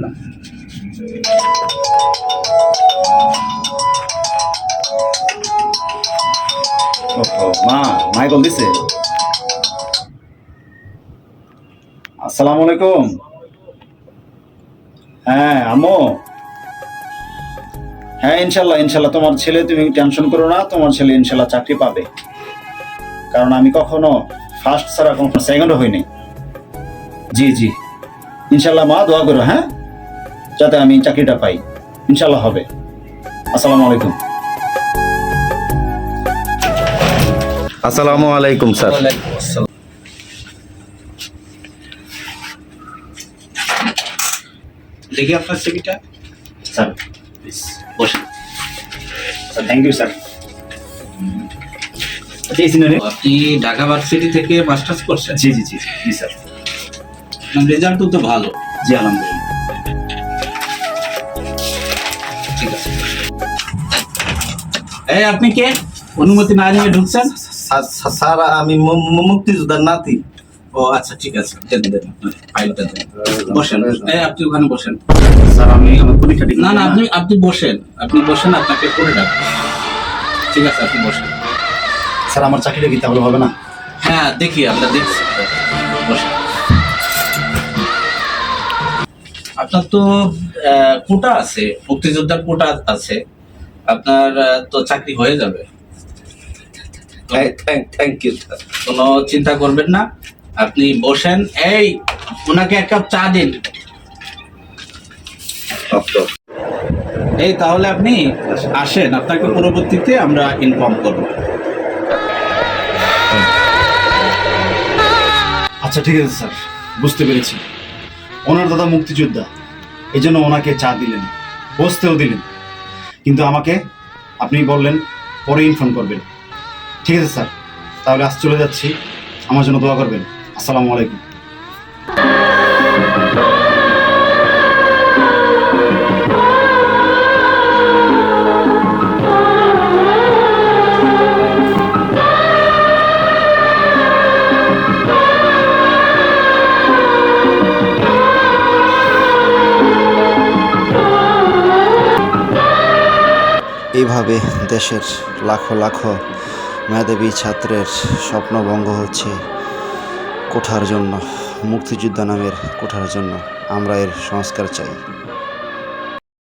না। মা মাইকল দিছে। আসসালামু আলাইকুম। হ্যাঁ আম্মু, হ্যাঁ ইনশাল্লাহ ইনশাল্লাহ, তোমার ছেলে, তুমি টেনশন করো না, তোমার ছেলে ইনশাল্লাহ চাকরি পাবে। কারণ আমি কখনো ফার্স্ট ছাড়া কখনো সেকেন্ডও হইনি। জি জি ইনশাল্লাহ মা, দোয়া করো হ্যাঁ, যাতে আমি চাকরিটা পাই। ইনশাল্লাহ হবে। আসসালামু আলাইকুম। আসসালামু আলাইকুম স্যার। দেখি আপনার সিভিটা। স্যার প্লিজ বসেন। Sir thank you sir. আপনি ঢাকা ভার্সিটি থেকে মাস্টার্স করছেন? জি জি জি জি স্যার। রেজাল্ট তো ভালো। জি আলহামদুলিল্লাহ। ঠিক আছে। এই আপনি কে? অনুমতি না নিয়ে ঢুকছেন? স্যার আমি মুক্তিযোদ্ধার নাতি। ও আচ্ছা ঠিক আছে, দেন দেন আপনার ফাইলটা দেন। বসেন। এই আপনি ওখানে বসেন। স্যার আমি আমার পরীক্ষা ঠিক না না, আপনি বসেন, আপনাকে করে ডাকবো। ঠিক আছে, আপনি বসেন। স্যার আমার চাকরিটা কি তাহলে হবে না? হ্যাঁ দেখি, আমরা দেখছি। বসেন। আপনার তো কোটা আছে, মুক্তিযোদ্ধার কোটা আছে, আপনার তো চাকরি হয়ে যাবে। Thank you. কোনো চিন্তা করবেন না, আপনি বসেন। এই ওনাকে এক কাপ চা দিন। এই তাহলে আপনি আসেন, আপনাকে পরবর্তীতে আমরা ইনফর্ম করব। আচ্ছা ঠিক আছে স্যার, বুঝতে পেরেছি। ওনার দাদা মুক্তিযোদ্ধা, এই জন্য ওনাকে চা দিলেন, বসতেও দিলেন, কিন্তু আমাকে আপনি বললেন পরে ইনফর্ম করবেন। ঠিক আছে স্যার, তাহলে আজ চলে যাচ্ছি। আমার জন্য দোয়া করবেন। আসসালামু আলাইকুম। এইভাবে দেশের লাখো লাখো মেধাবী ছাত্রের স্বপ্নভঙ্গ হচ্ছে কোঠার জন্য, মুক্তিযোদ্ধা নামের কোঠার জন্য। আমরা এর সংস্কার চাই।